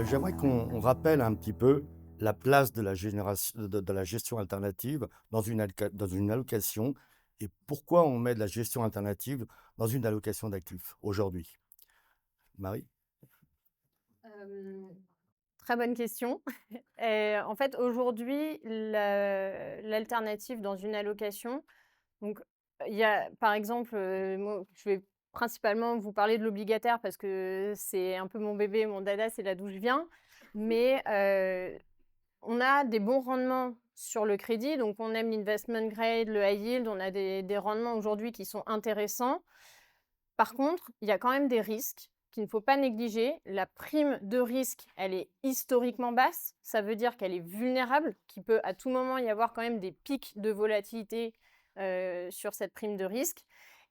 J'aimerais qu'on rappelle un petit peu la place de de la gestion alternative dans une allocation et pourquoi on met de la gestion alternative dans une allocation d'actifs aujourd'hui. Marie? Hem, Très bonne question. En fait, aujourd'hui, l'alternative dans une allocation, donc il y a par exemple, moi, je vais principalement vous parler de l'obligataire parce que c'est un peu mon bébé, mon dada, c'est là d'où je viens. Mais, on a des bons rendements sur le crédit, donc on aime l'investment grade, le high yield, on a des rendements aujourd'hui qui sont intéressants. Par contre, il y a quand même des risques qu'il ne faut pas négliger. La prime de risque, elle est historiquement basse. Ça veut dire qu'elle est vulnérable, qu'il peut à tout moment y avoir quand même des pics de volatilité sur cette prime de risque.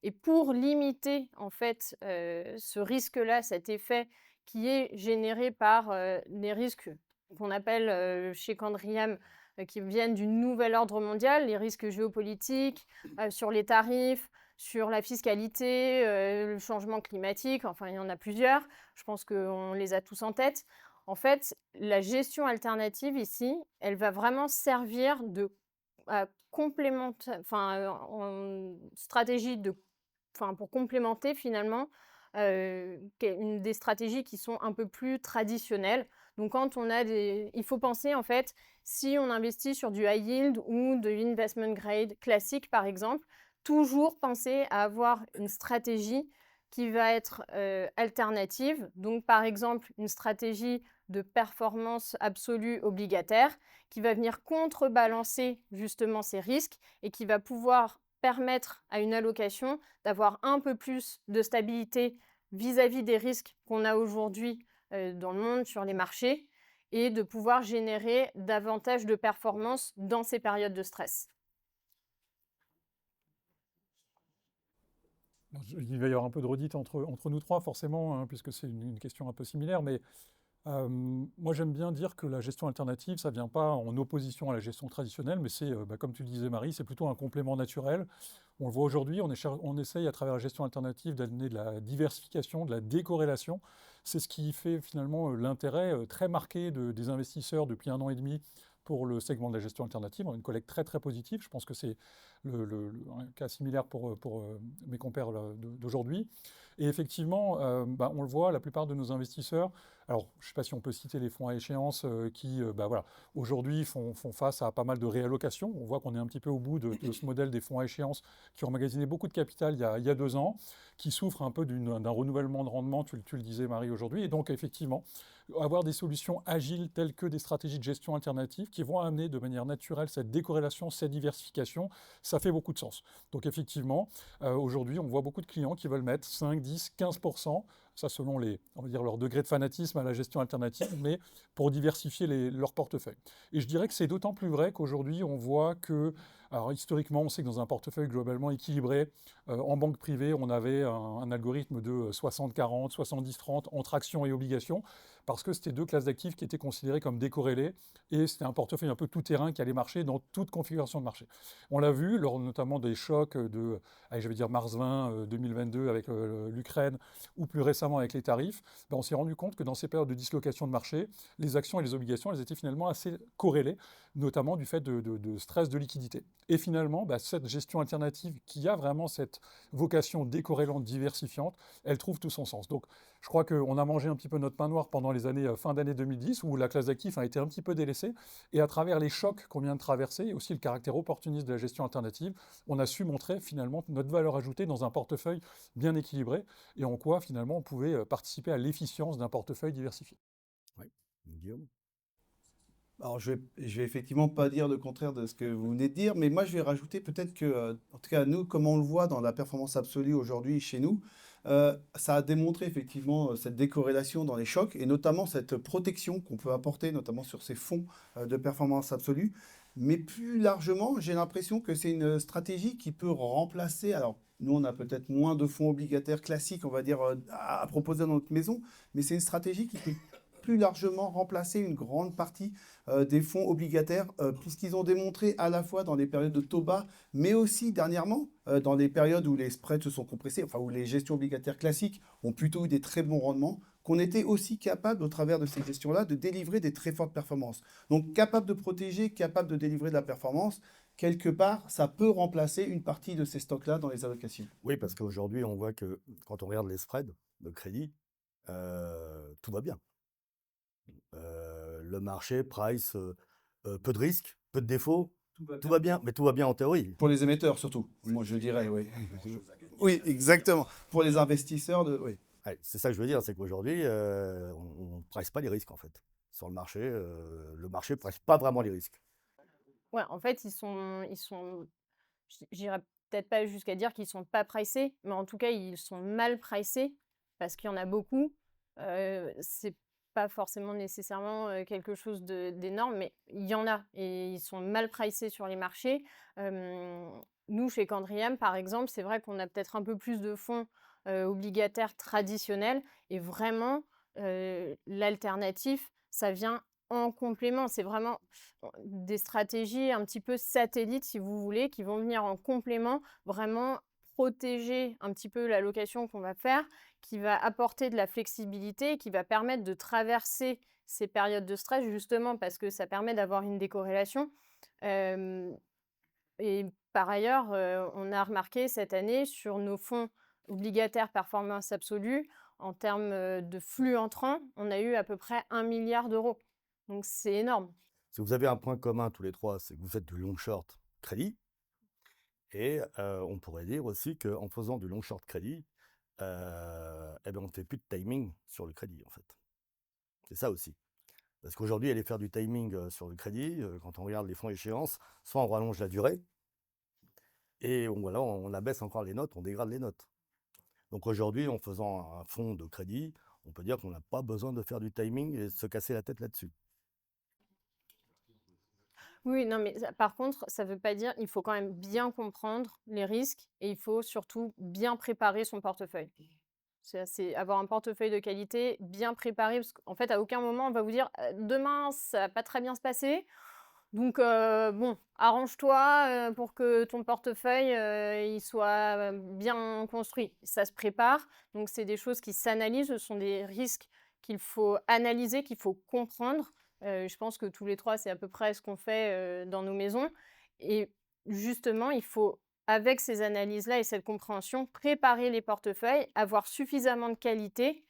Et pour limiter en fait ce risque-là, cet effet qui est généré par les risques qu'on appelle chez Candriam, qui viennent du nouvel ordre mondial, les risques géopolitiques, sur les tarifs, sur la fiscalité, le changement climatique, enfin il y en a plusieurs. Je pense qu'on les a tous en tête. En fait, la gestion alternative ici, elle va vraiment servir de en stratégie pour complémenter finalement une des stratégies qui sont un peu plus traditionnelles. Donc quand on a il faut penser en fait, si on investit sur du high yield ou de l'investment grade classique par exemple, toujours penser à avoir une stratégie qui va être alternative. Donc par exemple une stratégie de performance absolue obligataire qui va venir contrebalancer justement ces risques et qui va pouvoir permettre à une allocation d'avoir un peu plus de stabilité vis-à-vis des risques qu'on a aujourd'hui dans le monde, sur les marchés, et de pouvoir générer davantage de performance dans ces périodes de stress. Il va y avoir un peu de redite entre nous trois, forcément, hein, puisque c'est une question un peu similaire. Mais moi, j'aime bien dire que la gestion alternative, ça ne vient pas en opposition à la gestion traditionnelle, mais c'est, comme tu le disais, Marie, c'est plutôt un complément naturel. On le voit aujourd'hui, on essaye à travers la gestion alternative d'amener de la diversification, de la décorrélation. C'est ce qui fait finalement l'intérêt très marqué des investisseurs depuis 1 an et demi pour le segment de la gestion alternative. On a une collecte très très positive. Je pense que c'est un cas similaire pour mes compères d'aujourd'hui. Et effectivement, on le voit, la plupart de nos investisseurs, alors je ne sais pas si on peut citer les fonds à échéance qui, voilà, aujourd'hui font face à pas mal de réallocations. On voit qu'on est un petit peu au bout de ce modèle des fonds à échéance qui ont emmagasiné beaucoup de capital il y a 2 ans, qui souffrent un peu d'un renouvellement de rendement, tu le disais Marie aujourd'hui. Et donc effectivement, avoir des solutions agiles telles que des stratégies de gestion alternatives qui vont amener de manière naturelle cette décorrélation, cette diversification, ça fait beaucoup de sens. Donc effectivement, aujourd'hui, on voit beaucoup de clients qui veulent mettre 5, 10, 15%, ça selon on va dire leur degré de fanatisme à la gestion alternative, mais pour diversifier leur portefeuille. Et je dirais que c'est d'autant plus vrai qu'aujourd'hui, on voit que, alors historiquement, on sait que dans un portefeuille globalement équilibré, en banque privée, on avait un algorithme de 60-40, 70-30 entre actions et obligations, parce que c'était deux classes d'actifs qui étaient considérées comme décorrélées, et c'était un portefeuille un peu tout-terrain qui allait marcher dans toute configuration de marché. On l'a vu lors notamment des chocs de, allez, je vais dire mars 20 2022 avec l'Ukraine, ou plus récemment avec les tarifs. On s'est rendu compte que dans ces périodes de dislocation de marché, les actions et les obligations, elles étaient finalement assez corrélées, notamment du fait de stress de liquidité. Et finalement, cette gestion alternative qui a vraiment cette vocation décorrélante, diversifiante, elle trouve tout son sens. Donc je crois qu'on a mangé un petit peu notre pain noir pendant les années fin d'année 2010, où la classe d'actifs a été un petit peu délaissée, et à travers les chocs qu'on vient de traverser, et aussi le caractère opportuniste de la gestion alternative, on a su montrer finalement notre valeur ajoutée dans un portefeuille bien équilibré, et en quoi finalement on pouvait participer à l'efficience d'un portefeuille diversifié. Oui. Guillaume? Alors, je vais effectivement pas dire le contraire de ce que vous venez de dire, mais moi, je vais rajouter peut-être que, en tout cas, nous, comme on le voit dans la performance absolue aujourd'hui chez nous, ça a démontré effectivement cette décorrélation dans les chocs et notamment cette protection qu'on peut apporter, notamment sur ces fonds de performance absolue. Mais plus largement, j'ai l'impression que c'est une stratégie qui peut remplacer. Alors, nous, on a peut-être moins de fonds obligataires classiques, on va dire, à proposer dans notre maison, mais c'est une stratégie qui peut plus largement remplacer une grande partie des fonds obligataires, puisqu'ils ont démontré à la fois dans les périodes de taux bas, mais aussi dernièrement, dans les périodes où les spreads se sont compressés, enfin où les gestions obligataires classiques ont plutôt eu des très bons rendements, qu'on était aussi capable, au travers de ces gestions-là, de délivrer des très fortes performances. Donc, capable de protéger, capable de délivrer de la performance, quelque part, ça peut remplacer une partie de ces stocks-là dans les allocations. Oui, parce qu'aujourd'hui, on voit que quand on regarde les spreads de crédit, tout va bien. Le marché, price, peu de risques, peu de défauts, tout va bien, mais tout va bien en théorie. Pour les émetteurs, surtout. Moi, je dirais, oui. Oui, exactement. Pour les investisseurs, oui. Ouais, c'est ça que je veux dire, c'est qu'aujourd'hui, on ne price pas les risques en fait. Sur le marché ne price pas vraiment les risques. Ouais, en fait, j'irais peut-être pas jusqu'à dire qu'ils sont pas pricés, mais en tout cas, ils sont mal pricés parce qu'il y en a beaucoup. C'est pas forcément nécessairement quelque chose d'énorme, mais il y en a et ils sont mal pricés sur les marchés. Nous, chez Candriam, par exemple, c'est vrai qu'on a peut-être un peu plus de fonds obligataires traditionnels et vraiment, l'alternatif, ça vient en complément. C'est vraiment des stratégies un petit peu satellites, si vous voulez, qui vont venir en complément, vraiment protéger un petit peu l'allocation qu'on va faire, qui va apporter de la flexibilité, qui va permettre de traverser ces périodes de stress, justement parce que ça permet d'avoir une décorrélation. Euh, et par ailleurs, on a remarqué cette année sur nos fonds obligataires performance absolue, en termes de flux entrants, on a eu à peu près 1 milliard d'euros. Donc c'est énorme. Si vous avez un point commun tous les trois, c'est que vous faites du long short crédit. Et on pourrait dire aussi qu'en faisant du long short crédit, eh ben on ne fait plus de timing sur le crédit en fait. C'est ça aussi. Parce qu'aujourd'hui, aller faire du timing sur le crédit, quand on regarde les fonds échéances, soit on rallonge la durée, et voilà, on abaisse encore les notes, on dégrade les notes. Donc aujourd'hui, en faisant un fonds de crédit, on peut dire qu'on n'a pas besoin de faire du timing et de se casser la tête là-dessus. Oui, non, mais par contre, ça ne veut pas dire il faut quand même bien comprendre les risques et il faut surtout bien préparer son portefeuille. C'est avoir un portefeuille de qualité bien préparé parce qu'en fait, à aucun moment, on va vous dire demain, ça va pas très bien se passer. Donc, bon, arrange-toi pour que ton portefeuille il soit bien construit. Ça se prépare. Donc, c'est des choses qui s'analysent. Ce sont des risques qu'il faut analyser, qu'il faut comprendre. Je pense que tous les trois, c'est à peu près ce qu'on fait dans nos maisons. Et justement, il faut, avec ces analyses-là et cette compréhension, préparer les portefeuilles, avoir suffisamment de qualité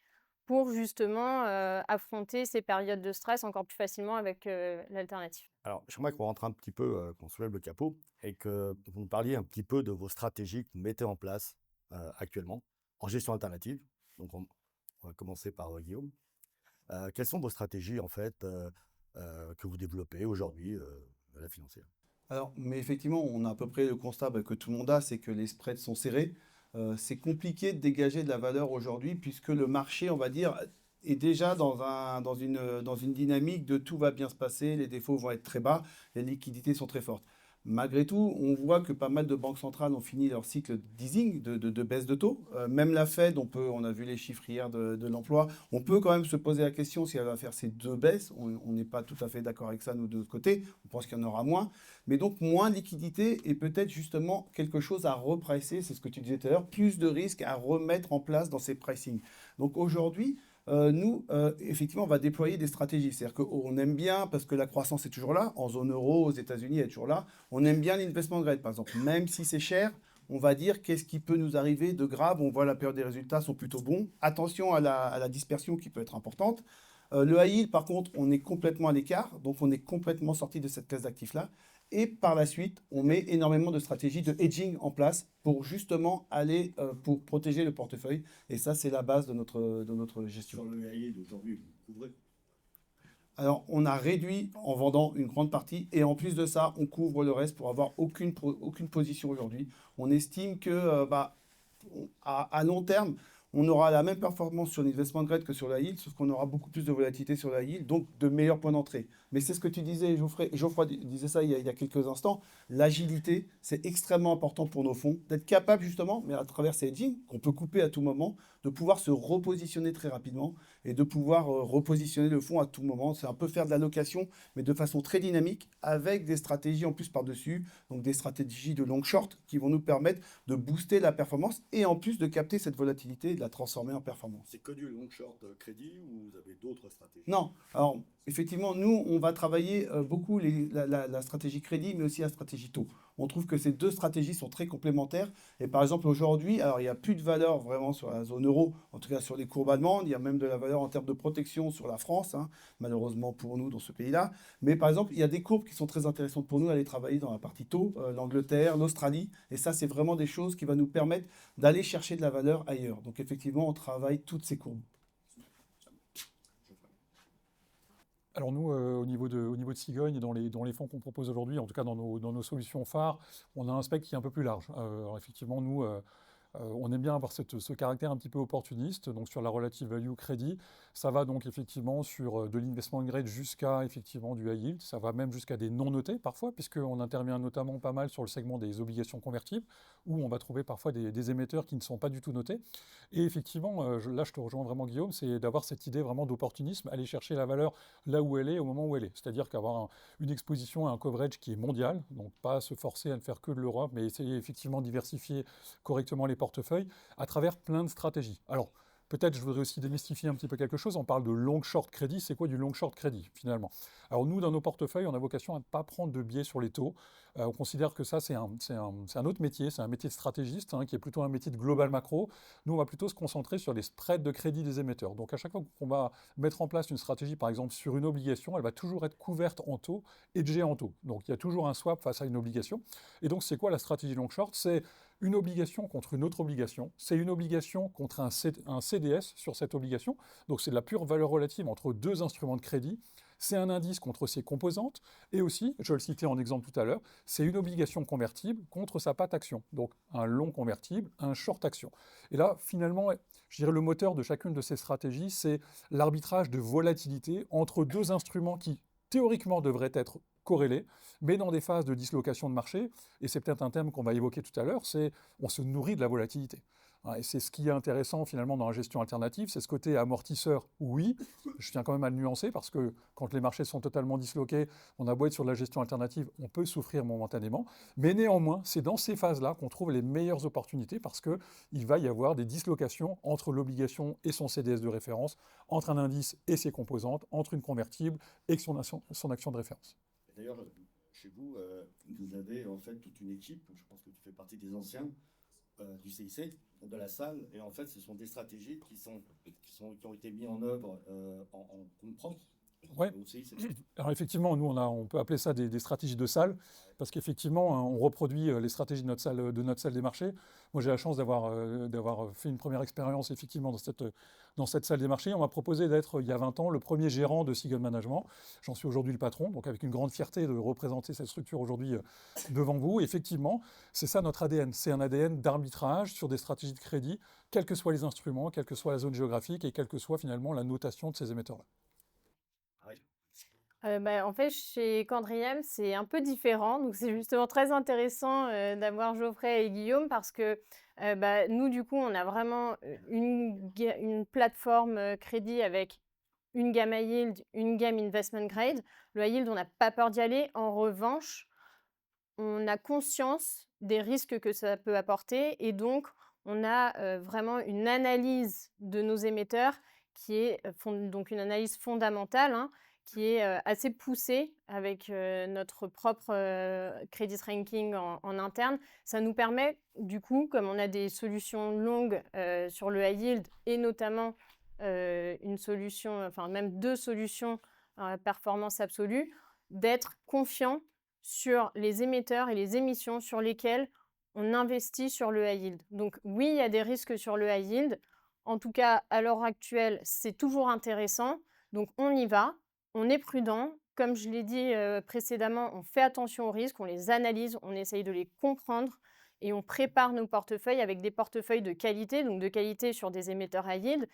pour justement affronter ces périodes de stress encore plus facilement avec l'alternative. Alors, j'aimerais qu'on rentre un petit peu, qu'on soulève le capot et que vous nous parliez un petit peu de vos stratégies que vous mettez en place actuellement en gestion alternative. Donc, on va commencer par Guillaume. Quelles sont vos stratégies en fait que vous développez aujourd'hui à la financière? Alors, mais effectivement, on a à peu près le constat que tout le monde a, c'est que les spreads sont serrés. C'est compliqué de dégager de la valeur aujourd'hui puisque le marché, on va dire, est déjà dans une dynamique de tout va bien se passer, les défauts vont être très bas, les liquidités sont très fortes. Malgré tout, on voit que pas mal de banques centrales ont fini leur cycle d'easing, de baisse de taux. Même la Fed, on a vu les chiffres hier de l'emploi, on peut quand même se poser la question si elle va faire ces deux baisses. On n'est pas tout à fait d'accord avec ça, nous, de notre côté. On pense qu'il y en aura moins. Mais donc, moins de liquidité et peut-être justement quelque chose à repricer, c'est ce que tu disais tout à l'heure, plus de risques à remettre en place dans ces pricing. Donc aujourd'hui, nous, effectivement, on va déployer des stratégies. C'est-à-dire qu'on aime bien, parce que la croissance est toujours là, en zone euro, aux États-Unis, elle est toujours là, on aime bien l'investment grade, par exemple. Même si c'est cher, on va dire qu'est-ce qui peut nous arriver de grave. On voit la période des résultats sont plutôt bons. Attention à la dispersion qui peut être importante. Le high yield, par contre, on est complètement à l'écart, donc on est complètement sorti de cette classe d'actifs-là. Et par la suite, on met énormément de stratégies de hedging en place pour justement aller pour protéger le portefeuille. Et ça, c'est la base de notre gestion. Sur le high d'aujourd'hui, vous couvrez? Alors, on a réduit en vendant une grande partie et en plus de ça, on couvre le reste pour avoir aucune position aujourd'hui. On estime que à long terme, on aura la même performance sur l'investment grade que sur la yield, sauf qu'on aura beaucoup plus de volatilité sur la yield, donc de meilleurs points d'entrée. Mais c'est ce que tu disais, Geoffroy disait ça il y a quelques instants, l'agilité, c'est extrêmement important pour nos fonds, d'être capable justement, mais à travers ces hedging, qu'on peut couper à tout moment, de pouvoir se repositionner très rapidement et de pouvoir repositionner le fonds à tout moment. C'est un peu faire de l'allocation, mais de façon très dynamique, avec des stratégies en plus par-dessus, donc des stratégies de long short qui vont nous permettre de booster la performance et en plus de capter cette volatilité, la transformer en performance. C'est que du long short crédit ou vous avez d'autres stratégies? Non, alors effectivement, nous, on va travailler beaucoup la stratégie crédit, mais aussi la stratégie taux. On trouve que ces deux stratégies sont très complémentaires. Et par exemple, aujourd'hui, alors il n'y a plus de valeur vraiment sur la zone euro, en tout cas sur les courbes allemandes. Il y a même de la valeur en termes de protection sur la France, hein, malheureusement pour nous dans ce pays-là. Mais par exemple, il y a des courbes qui sont très intéressantes pour nous à aller travailler dans la partie taux, l'Angleterre, l'Australie. Et ça, c'est vraiment des choses qui vont nous permettre d'aller chercher de la valeur ailleurs. Donc effectivement, on travaille toutes ces courbes. Alors nous, au niveau de Cigogne, dans les fonds qu'on propose aujourd'hui, en tout cas dans nos solutions phares, on a un spectre qui est un peu plus large. Alors effectivement, nous, on aime bien avoir ce caractère un petit peu opportuniste, donc sur la relative value crédit. Ça va donc effectivement sur de l'investment grade jusqu'à effectivement du high yield. Ça va même jusqu'à des non notés parfois, puisqu'on intervient notamment pas mal sur le segment des obligations convertibles, où on va trouver parfois des émetteurs qui ne sont pas du tout notés. Et effectivement, là je te rejoins vraiment Guillaume, c'est d'avoir cette idée vraiment d'opportunisme, aller chercher la valeur là où elle est, au moment où elle est. C'est-à-dire qu'avoir une exposition à un coverage qui est mondial, donc pas se forcer à ne faire que de l'Europe, mais essayer effectivement de diversifier correctement les portefeuilles à travers plein de stratégies. Alors, peut-être je voudrais aussi démystifier un petit peu quelque chose. On parle de long short crédit. C'est quoi du long short crédit finalement? Alors nous, dans nos portefeuilles, on a vocation à ne pas prendre de biais sur les taux. On considère que ça, c'est un autre métier. C'est un métier de stratégiste, hein, qui est plutôt un métier de global macro. Nous, on va plutôt se concentrer sur les spreads de crédit des émetteurs. Donc à chaque fois qu'on va mettre en place une stratégie, par exemple sur une obligation, elle va toujours être couverte en taux, hedgée en taux. Donc il y a toujours un swap face à une obligation. Et donc c'est quoi la stratégie long short? C'est une obligation contre une autre obligation, c'est une obligation contre un CDS sur cette obligation, donc c'est de la pure valeur relative entre deux instruments de crédit, c'est un indice contre ses composantes, et aussi, je le citais en exemple tout à l'heure, c'est une obligation convertible contre sa patte action, donc un long convertible, un short action. Et là, finalement, je dirais le moteur de chacune de ces stratégies, c'est l'arbitrage de volatilité entre deux instruments qui, théoriquement, devraient être corrélés, mais dans des phases de dislocation de marché, et c'est peut-être un thème qu'on va évoquer tout à l'heure, c'est on se nourrit de la volatilité. Et c'est ce qui est intéressant finalement dans la gestion alternative, c'est ce côté amortisseur, oui, je tiens quand même à le nuancer, parce que quand les marchés sont totalement disloqués, on a beau être sur de la gestion alternative, on peut souffrir momentanément, mais néanmoins, c'est dans ces phases-là qu'on trouve les meilleures opportunités, parce qu'il va y avoir des dislocations entre l'obligation et son CDS de référence, entre un indice et ses composantes, entre une convertible et son action de référence. D'ailleurs, chez vous, vous avez en fait toute une équipe, je pense que tu fais partie des anciens du CIC, de la salle, et en fait, ce sont des stratégies qui ont été mises en œuvre en compte propre. Ouais. Alors effectivement, nous, on peut appeler ça des stratégies de salle, parce qu'effectivement, on reproduit les stratégies de notre salle des marchés. Moi, j'ai la chance d'avoir fait une première expérience effectivement dans cette salle des marchés. On m'a proposé d'être, il y a 20 ans, le premier gérant de Seagull Management. J'en suis aujourd'hui le patron, donc avec une grande fierté de représenter cette structure aujourd'hui devant vous. Effectivement, c'est ça notre ADN. C'est un ADN d'arbitrage sur des stratégies de crédit, quels que soient les instruments, quelle que soit la zone géographique et quelle que soit finalement la notation de ces émetteurs-là. En fait, chez Candriam, c'est un peu différent. Donc, c'est justement très intéressant d'avoir Geoffrey et Guillaume parce que nous, du coup, on a vraiment une plateforme crédit avec une gamme high yield, une gamme investment grade. Le high yield, on n'a pas peur d'y aller. En revanche, on a conscience des risques que ça peut apporter et donc, on a vraiment une analyse de nos émetteurs qui est donc une analyse fondamentale, hein, qui est assez poussée avec notre propre credit ranking en interne. Ça nous permet, du coup, comme on a des solutions longues sur le high yield et notamment une solution, enfin même deux solutions performance absolue, d'être confiant sur les émetteurs et les émissions sur lesquelles on investit sur le high yield. Donc oui, il y a des risques sur le high yield. En tout cas, à l'heure actuelle, c'est toujours intéressant. Donc on y va. On est prudent, comme je l'ai dit précédemment, on fait attention aux risques, on les analyse, on essaye de les comprendre et on prépare nos portefeuilles avec des portefeuilles de qualité, donc de qualité sur des émetteurs high yield.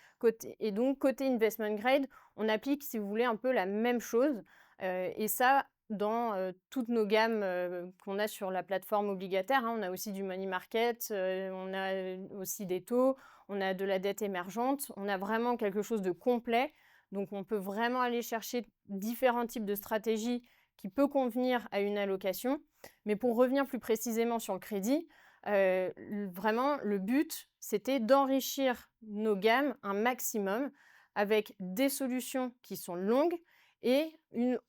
Et donc côté investment grade, on applique, si vous voulez, un peu la même chose. Et ça, dans toutes nos gammes qu'on a sur la plateforme obligataire, hein. On a aussi du money market, on a aussi des taux, on a de la dette émergente, on a vraiment quelque chose de complet. Donc, on peut vraiment aller chercher différents types de stratégies qui peuvent convenir à une allocation. Mais pour revenir plus précisément sur le crédit, Vraiment, le but, c'était d'enrichir nos gammes un maximum avec des solutions qui sont longues et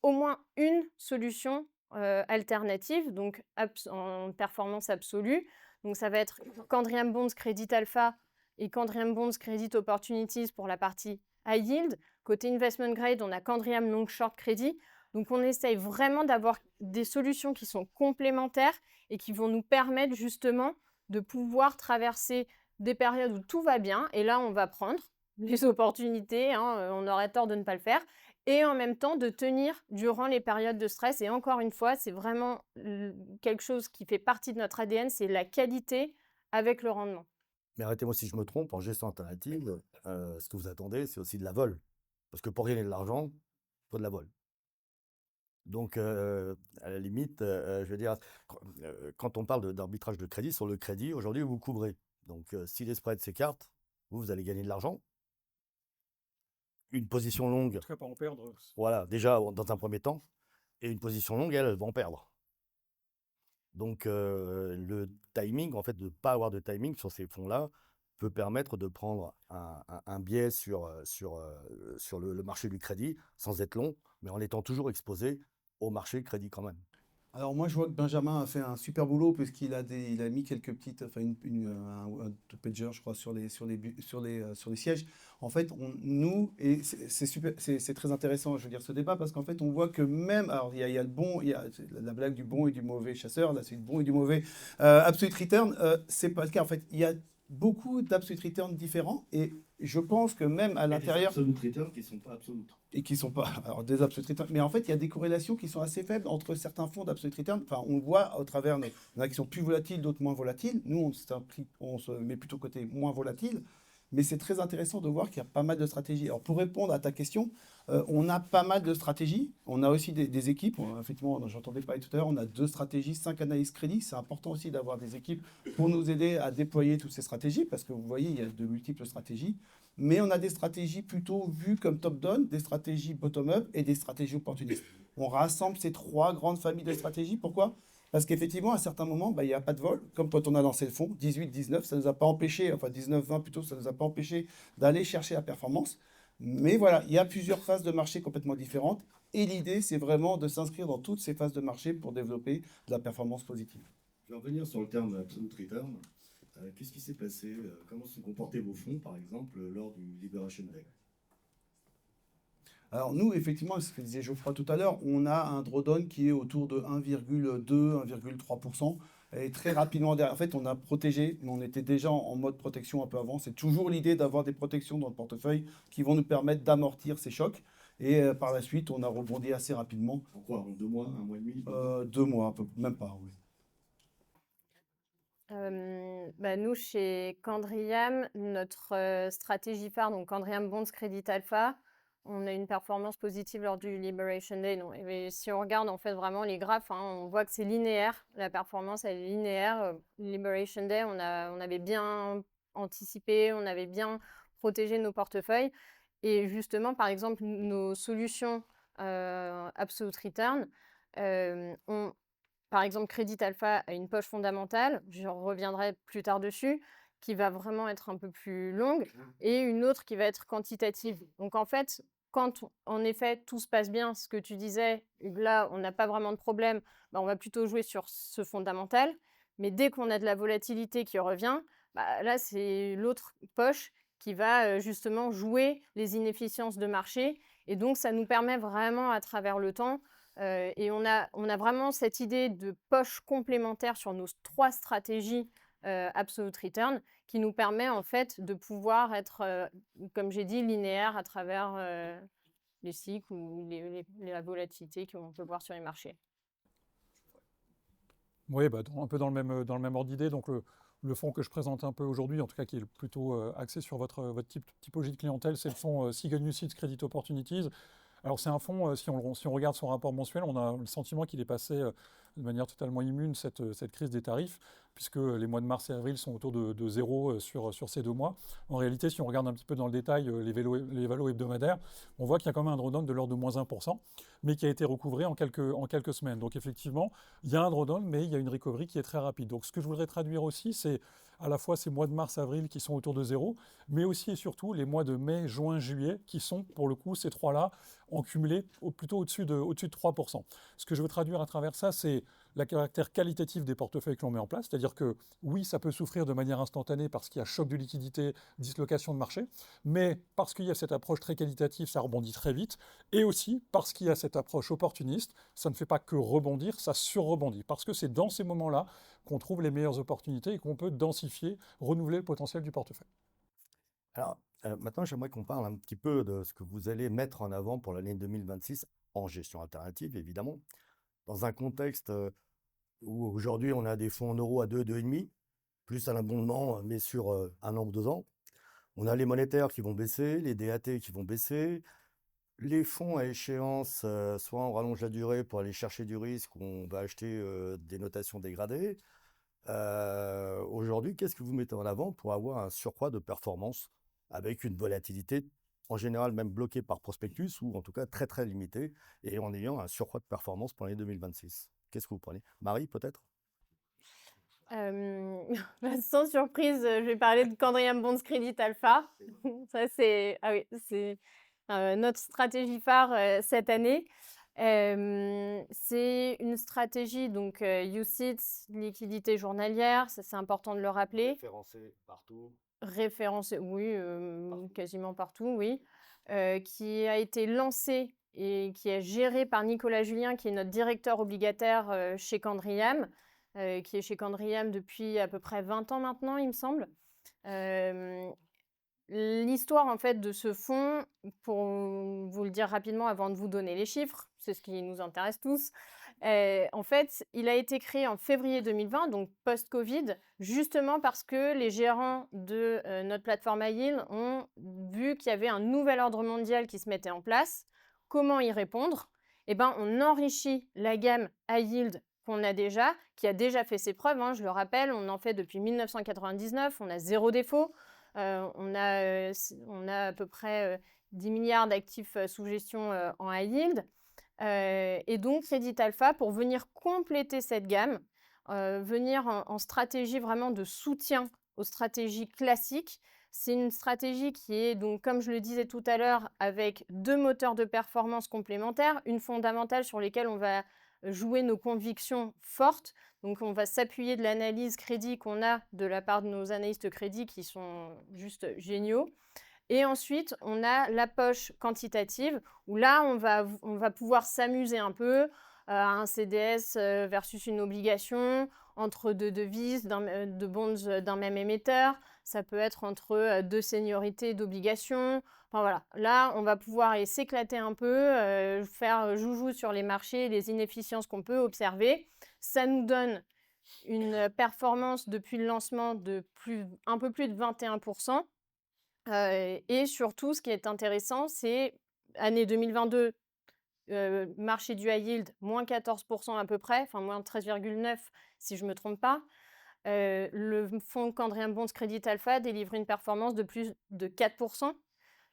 au moins une solution alternative, donc en performance absolue. Donc, ça va être Candriam Bonds Credit Alpha et Candriam Bonds Credit Opportunities pour la partie high yield. Côté investment grade, on a Candriam Long Short Credit. Donc, on essaye vraiment d'avoir des solutions qui sont complémentaires et qui vont nous permettre justement de pouvoir traverser des périodes où tout va bien. Et là, on va prendre les opportunités, hein, on aurait tort de ne pas le faire. Et en même temps, de tenir durant les périodes de stress. Et encore une fois, c'est vraiment quelque chose qui fait partie de notre ADN, c'est la qualité avec le rendement. Mais arrêtez-moi si je me trompe, en gestion alternative, ce que vous attendez, c'est aussi de la vol. Parce que pour gagner de l'argent, il faut de la vol. Donc, à la limite, je veux dire, quand on parle d'arbitrage de crédit, sur le crédit, aujourd'hui, vous couvrez. Donc, si les spreads s'écartent, vous allez gagner de l'argent. Une position longue, En tout cas, pas en perdre. voilà, déjà dans un premier temps, et une position longue, elle va en perdre. Donc, le timing, en fait, de ne pas avoir de timing sur ces fonds-là, peut permettre de prendre un biais sur le marché du crédit sans être long, mais en étant toujours exposé au marché crédit quand même. Alors moi, je vois que Benjamin a fait un super boulot puisqu'il a il a mis quelques petites, enfin un two-pager, je crois, sur les sièges. En fait, et c'est super, c'est très intéressant, je veux dire, ce débat parce qu'en fait, on voit que même, alors il y a le bon, il y a la blague du bon et du mauvais chasseur, là c'est le bon et du mauvais absolute return, c'est pas le cas. En fait, il y a beaucoup d'absolute return différents et je pense que même à l'intérieur absolute return qui ne sont pas absolutes. et qui sont pas alors des absolute return, mais en fait il y a des corrélations qui sont assez faibles entre certains fonds d'absolute return. Enfin, on le voit au travers, il y en a qui sont plus volatiles, d'autres moins volatiles. Nous, on se met plutôt côté moins volatile, mais c'est très intéressant de voir qu'il y a pas mal de stratégies. Alors pour répondre à ta question, on a pas mal de stratégies. On a aussi des équipes. Effectivement, j'entendais parler tout à l'heure, on a 2 stratégies, 5 analyses crédit. C'est important aussi d'avoir des équipes pour nous aider à déployer toutes ces stratégies, parce que vous voyez, il y a de multiples stratégies. Mais on a des stratégies plutôt vues comme top-down, des stratégies bottom-up et des stratégies opportunistes. On rassemble ces 3 grandes familles de stratégies. Pourquoi ? Parce qu'effectivement, à certains moments, il n'y a pas de vol. Comme quand on a lancé le fonds, 18, 19, ça ne nous a pas empêché, enfin 19, 20 plutôt, ça ne nous a pas empêché d'aller chercher la performance. Mais voilà, il y a plusieurs phases de marché complètement différentes. Et l'idée, c'est vraiment de s'inscrire dans toutes ces phases de marché pour développer de la performance positive. Je vais revenir sur le terme absolute return. Qu'est-ce qui s'est passé? Comment se comportaient vos fonds, par exemple, lors du Liberation Day? Alors nous, effectivement, ce que disait Geoffroy tout à l'heure, on a un drawdown qui est autour de 1,2, 1,3%. Et très rapidement derrière, en fait, on a protégé, mais on était déjà en mode protection un peu avant. C'est toujours l'idée d'avoir des protections dans le portefeuille qui vont nous permettre d'amortir ces chocs. Et par la suite, on a rebondi assez rapidement. En quoi? En 2 mois, 1 mois et demi? 2 mois, même pas, oui. Nous, chez Candriam, notre stratégie phare, donc Candriam Bonds Credit Alpha, on a une performance positive lors du Liberation Day. Donc, et si on regarde en fait vraiment les graphes, hein, on voit que c'est linéaire. La performance, elle est linéaire. Liberation Day, on avait bien anticipé, on avait bien protégé nos portefeuilles. Et justement, par exemple, nos solutions Absolute Return, par exemple, Credit Alpha a une poche fondamentale, je reviendrai plus tard dessus, qui va vraiment être un peu plus longue, et une autre qui va être quantitative. Donc en fait, quand en effet tout se passe bien, ce que tu disais, là on n'a pas vraiment de problème, on va plutôt jouer sur ce fondamental. Mais dès qu'on a de la volatilité qui revient, là c'est l'autre poche qui va justement jouer les inefficiences de marché. Et donc ça nous permet vraiment à travers le temps. Et on a vraiment cette idée de poche complémentaire sur nos 3 stratégies Absolute Return qui nous permet en fait de pouvoir être, comme j'ai dit, linéaire à travers les cycles ou la volatilité qu'on peut voir sur les marchés. Oui, un peu dans le même ordre d'idée. Donc, le fonds que je présente un peu aujourd'hui, en tout cas qui est plutôt axé sur votre typologie de clientèle, c'est le fonds Sigon UCITS Credit Opportunities. Alors, c'est un fonds, si on regarde son rapport mensuel, on a le sentiment qu'il est passé de manière totalement immune cette crise des tarifs, puisque les mois de mars et avril sont autour de zéro sur ces 2 mois. En réalité, si on regarde un petit peu dans le détail les valos hebdomadaires, on voit qu'il y a quand même un drawdown de l'ordre de moins 1%, mais qui a été recouvré en quelques semaines. Donc effectivement, il y a un drawdown, mais il y a une recovery qui est très rapide. Donc ce que je voudrais traduire aussi, c'est à la fois ces mois de mars-avril qui sont autour de zéro, mais aussi et surtout les mois de mai, juin, juillet, qui sont pour le coup ces 3-là en cumulé plutôt au-dessus de 3%. Ce que je veux traduire à travers ça, c'est le caractère qualitatif des portefeuilles que l'on met en place, c'est-à-dire que oui, ça peut souffrir de manière instantanée parce qu'il y a choc de liquidité, dislocation de marché, mais parce qu'il y a cette approche très qualitative, ça rebondit très vite, et aussi parce qu'il y a cette approche opportuniste, ça ne fait pas que rebondir, ça surrebondit, parce que c'est dans ces moments-là qu'on trouve les meilleures opportunités et qu'on peut densifier, renouveler le potentiel du portefeuille. Alors, maintenant, j'aimerais qu'on parle un petit peu de ce que vous allez mettre en avant pour l'année 2026 en gestion alternative, évidemment, dans un contexte où aujourd'hui on a des fonds en euros à 2, 2,5, plus un abondement, mais sur 1 an ou 2 ans. On a les monétaires qui vont baisser, les DAT qui vont baisser, les fonds à échéance, soit on rallonge la durée pour aller chercher du risque, ou on va acheter des notations dégradées. Aujourd'hui, qu'est-ce que vous mettez en avant pour avoir un surcroît de performance avec une volatilité en général même bloquée par prospectus ou en tout cas très très limitée et en ayant un surcroît de performance pour l'année 2026? Qu'est-ce que vous prenez? Marie, peut-être? Sans surprise, je vais parler de Candriam Bonds Credit Alpha. Ça, c'est notre stratégie phare cette année. C'est une stratégie, donc UCITS, liquidité journalière, ça c'est important de le rappeler. Référencé partout. Référencé, oui, Partout. quasiment partout, oui. Qui a été lancé et qui est géré par Nicolas Julien, qui est notre directeur obligataire chez Candriam, qui est chez Candriam depuis à peu près 20 ans maintenant, il me semble. L'histoire en fait de ce fonds, pour vous le dire rapidement avant de vous donner les chiffres, c'est ce qui nous intéresse tous. En fait, il a été créé en février 2020, donc post-Covid, justement parce que les gérants de notre plateforme high yield ont vu qu'il y avait un nouvel ordre mondial qui se mettait en place. Comment y répondre? Eh ben, on enrichit la gamme high yield qu'on a déjà, qui a déjà fait ses preuves, hein, je le rappelle, on en fait depuis 1999, on a 0 défaut. On a à peu près 10 milliards d'actifs sous gestion en high yield. Et donc, Crédit Alpha, pour venir compléter cette gamme, venir en stratégie vraiment de soutien aux stratégies classiques, c'est une stratégie qui est, donc, comme je le disais tout à l'heure, avec 2 moteurs de performance complémentaires, une fondamentale sur lesquelles on va jouer nos convictions fortes. Donc, on va s'appuyer de l'analyse crédit qu'on a de la part de nos analystes crédit qui sont juste géniaux. Et ensuite, on a la poche quantitative où là, on va pouvoir s'amuser un peu à un CDS versus une obligation, entre 2 devises, de bonds d'un même émetteur. Ça peut être entre 2 seniorités d'obligations. Enfin voilà, là, on va pouvoir aller s'éclater un peu, faire joujou sur les marchés, les inefficiences qu'on peut observer. Ça nous donne une performance depuis le lancement de un peu plus de 21%. Et surtout, ce qui est intéressant, c'est année 2022, marché du high yield, moins 14% à peu près, enfin moins 13,9 si je ne me trompe pas. Le fonds Candriam Bonds Credit Alpha délivre une performance de plus de 4%.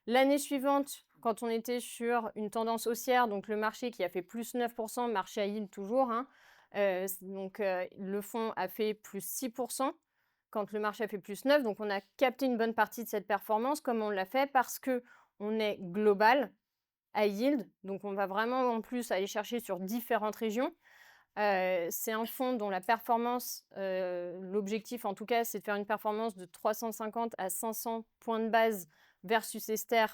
L'année suivante, quand on était sur une tendance haussière, donc le marché qui a fait plus 9%, marché high yield toujours, hein, le fonds a fait plus 6% quand le marché a fait plus 9. Donc on a capté une bonne partie de cette performance. Comme on l'a fait? Parce qu'on est global, high yield, donc on va vraiment en plus aller chercher sur différentes régions. C'est un fonds dont la performance, l'objectif en tout cas, c'est de faire une performance de 350 à 500 points de base versus Ester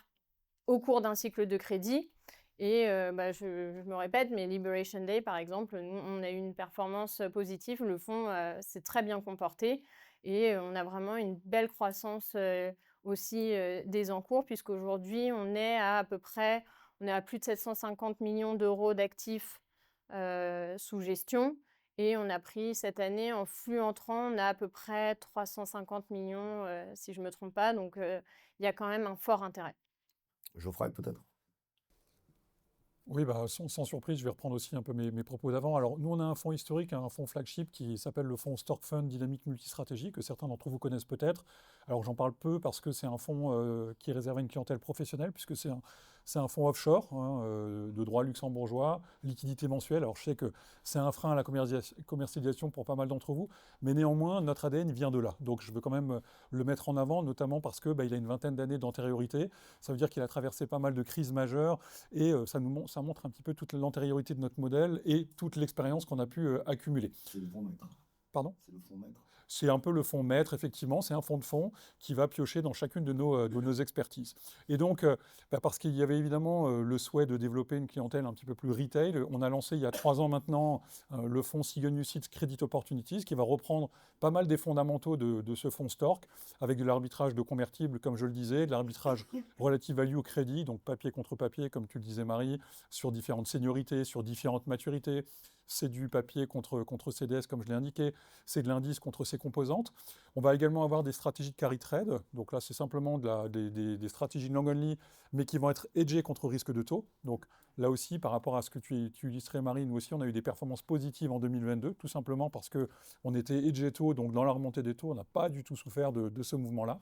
au cours d'un cycle de crédit. Et je me répète, mais Liberation Day, par exemple, nous, on a eu une performance positive. Le fonds s'est très bien comporté et on a vraiment une belle croissance aussi des encours, puisqu'aujourd'hui, on est à peu près, on est à plus de 750 millions d'euros d'actifs sous gestion. Et on a pris cette année en flux entrant, on a à peu près 350 millions, si je ne me trompe pas. Donc, il y a quand même un fort intérêt. Geoffrey, peut-être? Oui, bah, sans surprise, je vais reprendre aussi un peu mes propos d'avant. Alors, nous, on a un fonds historique, hein, un fonds flagship qui s'appelle le fonds Stork Fund Dynamique Multistratégie, que certains d'entre vous connaissent peut-être. Alors, j'en parle peu parce que c'est un fonds qui est réservé à une clientèle professionnelle, puisque c'est un fonds offshore, hein, de droit luxembourgeois, liquidité mensuelle. Alors, je sais que c'est un frein à la commercialisation pour pas mal d'entre vous, mais néanmoins, notre ADN vient de là. Donc, je veux quand même le mettre en avant, notamment parce que il a une vingtaine d'années d'antériorité. Ça veut dire qu'il a traversé pas mal de crises majeures et ça montre un petit peu toute l'antériorité de notre modèle et toute l'expérience qu'on a pu accumuler. C'est le fonds maître. Pardon? C'est le fonds maître. C'est un peu le fonds maître, effectivement, c'est un fonds de fonds qui va piocher dans chacune de nos expertises. Et donc, parce qu'il y avait évidemment le souhait de développer une clientèle un petit peu plus retail, on a lancé il y a 3 ans maintenant le fonds Sigon UCITS Credit Opportunities, qui va reprendre pas mal des fondamentaux de ce fonds Stork, avec de l'arbitrage de convertibles, comme je le disais, de l'arbitrage relative value au crédit, donc papier contre papier, comme tu le disais Marie, sur différentes seniorités, sur différentes maturités. C'est du papier contre CDS, comme je l'ai indiqué, c'est de l'indice contre ses composantes. On va également avoir des stratégies de carry trade, donc là c'est simplement des stratégies long only, mais qui vont être hedgées contre risque de taux. Donc là aussi, par rapport à ce que tu illustrais Marie, nous aussi on a eu des performances positives en 2022, tout simplement parce qu'on était hedgé taux, donc dans la remontée des taux, on n'a pas du tout souffert de ce mouvement-là.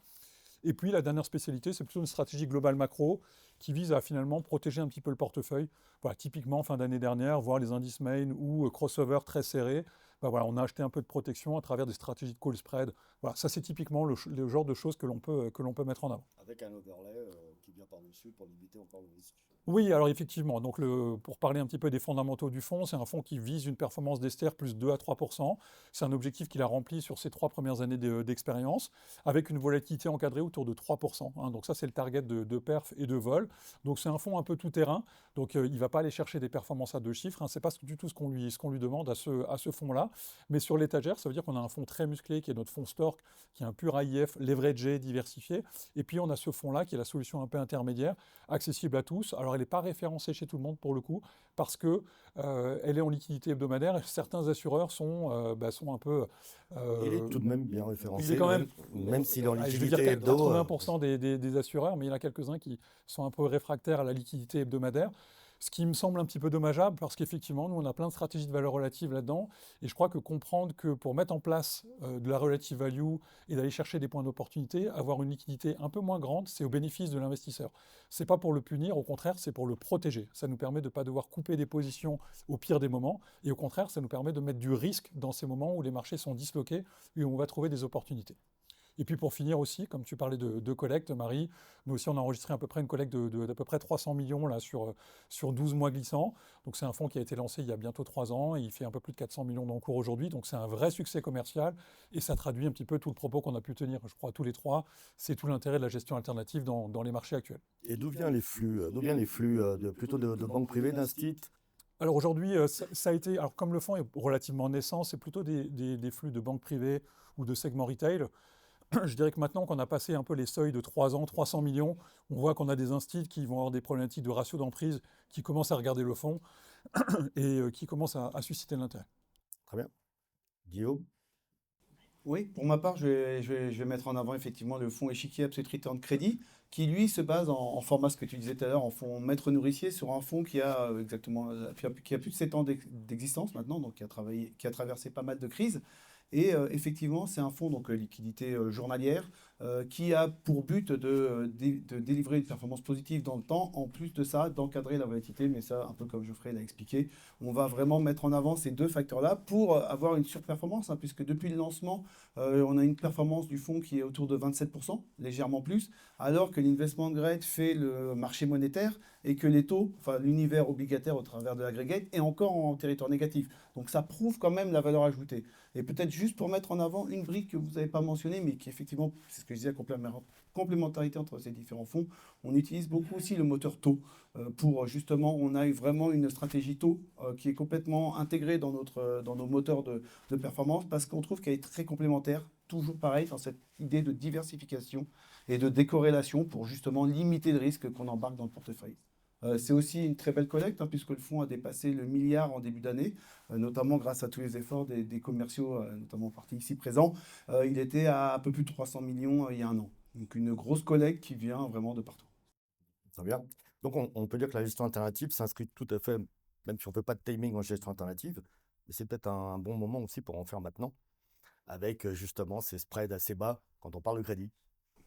Et puis la dernière spécialité, c'est plutôt une stratégie globale macro qui vise à finalement protéger un petit peu le portefeuille. Voilà, typiquement, fin d'année dernière, voir les indices main ou crossover très serrés, voilà, on a acheté un peu de protection à travers des stratégies de call spread. Voilà, ça c'est typiquement le genre de choses que l'on peut mettre en avant. Avec un overlay qui vient par-dessus pour limiter encore le risque. Oui, alors effectivement, donc pour parler un petit peu des fondamentaux du fonds, c'est un fonds qui vise une performance d'Esther plus 2 à 3%. C'est un objectif qu'il a rempli sur ses 3 premières années d'expérience, avec une volatilité encadrée autour de 3%. Hein. Donc ça, c'est le target de perf et de vol. Donc c'est un fonds un peu tout-terrain, donc il ne va pas aller chercher des performances à 2 chiffres. Hein. Ce n'est pas du tout ce qu'on lui demande à ce fonds-là. Mais sur l'étagère, ça veut dire qu'on a un fonds très musclé qui est notre fonds Stork, qui est un pur AIF, leveragé, diversifié. Et puis on a ce fonds-là qui est la solution un peu intermédiaire, accessible à tous. Alors elle n'est pas référencée chez tout le monde pour le coup, parce que elle est en liquidité hebdomadaire et certains assureurs sont un peu... Il est tout de même bien référencé, il est quand même s'il est en je veux liquidité dire hebdo. 80% des assureurs, mais il y en a quelques-uns qui sont un peu réfractaires à la liquidité hebdomadaire. Ce qui me semble un petit peu dommageable parce qu'effectivement, nous, on a plein de stratégies de valeur relative là-dedans. Et je crois que comprendre que pour mettre en place de la relative value et d'aller chercher des points d'opportunité, avoir une liquidité un peu moins grande, c'est au bénéfice de l'investisseur. C'est pas pour le punir, au contraire, c'est pour le protéger. Ça nous permet de ne pas devoir couper des positions au pire des moments. Et au contraire, ça nous permet de mettre du risque dans ces moments où les marchés sont disloqués et où on va trouver des opportunités. Et puis pour finir aussi, comme tu parlais de collecte, Marie, nous aussi on a enregistré à peu près une collecte d'à peu près 300 millions là, sur 12 mois glissants. Donc c'est un fonds qui a été lancé il y a bientôt 3 ans et il fait un peu plus de 400 millions d'encours aujourd'hui. Donc c'est un vrai succès commercial et ça traduit un petit peu tout le propos qu'on a pu tenir, je crois, tous les trois. C'est tout l'intérêt de la gestion alternative dans les marchés actuels. Et d'où viennent les flux plutôt de banques privées, d'instit? Alors aujourd'hui, ça a été, alors comme le fonds est relativement naissant, c'est plutôt des flux de banques privées ou de segments retail. Je dirais que maintenant qu'on a passé un peu les seuils de 3 ans, 300 millions, on voit qu'on a des instituts qui vont avoir des problématiques de ratio d'emprise, qui commencent à regarder le fonds et qui commencent à susciter de l'intérêt. Très bien. Guillaume? Oui, pour ma part, je vais mettre en avant effectivement le fonds Échiquier Absolute Return Crédit, qui lui se base en format, ce que tu disais tout à l'heure, en fonds maître nourricier, sur un fonds qui a qui a plus de 7 ans d'existence maintenant, donc qui a traversé pas mal de crises. Et effectivement, c'est un fonds, donc liquidité journalière, qui a pour but de délivrer une performance positive dans le temps, en plus de ça, d'encadrer la volatilité, mais ça, un peu comme Geoffrey l'a expliqué, on va vraiment mettre en avant ces deux facteurs-là pour avoir une surperformance, hein, puisque depuis le lancement, on a une performance du fonds qui est autour de 27%, légèrement plus, alors que l'investment grade fait le marché monétaire et que les taux, enfin l'univers obligataire au travers de l'aggregate, est encore en territoire négatif. Donc ça prouve quand même la valeur ajoutée. Et peut-être juste pour mettre en avant une brique que vous n'avez pas mentionnée, mais qui effectivement, c'est ce que je disais, complémentarité entre ces différents fonds, on utilise beaucoup aussi le moteur taux pour justement, on a vraiment une stratégie taux qui est complètement intégrée dans nos moteurs de performance parce qu'on trouve qu'elle est très complémentaire, toujours pareil, dans cette idée de diversification et de décorrélation pour justement limiter le risque qu'on embarque dans le portefeuille. C'est aussi une très belle collecte, hein, puisque le fonds a dépassé le milliard en début d'année, notamment grâce à tous les efforts des commerciaux, notamment en partie ici présents. Il était à un peu plus de 300 millions il y a un an. Donc une grosse collecte qui vient vraiment de partout. Très bien. Donc, on peut dire que la gestion alternative s'inscrit tout à fait, même si on ne fait pas de timing en gestion alternative, mais c'est peut-être un bon moment aussi pour en faire maintenant, avec justement ces spreads assez bas quand on parle de crédit.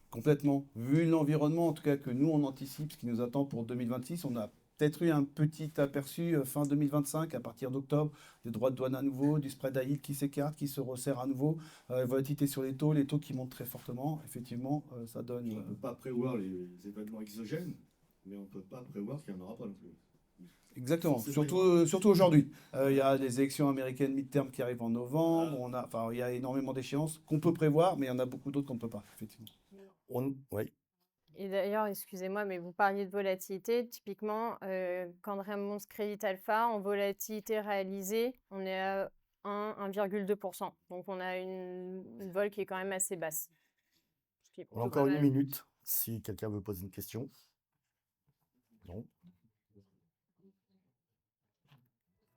Complètement. Vu l'environnement, en tout cas, que nous, on anticipe, ce qui nous attend pour 2026, on a peut-être eu un petit aperçu fin 2025, à partir d'octobre, des droits de douane à nouveau, du spread à yield qui s'écarte, qui se resserre à nouveau, volatilité sur les taux qui montent très fortement. Effectivement, ça donne. On ne peut pas prévoir les événements exogènes, mais on ne peut pas prévoir qu'il n'y en aura pas non plus. Exactement, C'est surtout aujourd'hui. Il y a les élections américaines mid-term qui arrivent en novembre. Il y a énormément d'échéances qu'on peut prévoir, mais il y en a beaucoup d'autres qu'on ne peut pas, effectivement. Oui. Et d'ailleurs, excusez-moi, mais vous parliez de volatilité. Typiquement, quand Raymond Crédit Alpha, en volatilité réalisée, on est à 1,2%. Donc, on a une vol qui est quand même assez basse. Ce qui est On a plutôt encore pas une mal. minute, si quelqu'un veut poser une question. Non?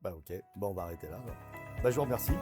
Bah ok, bon, on va arrêter là, alors. Bah, je vous remercie.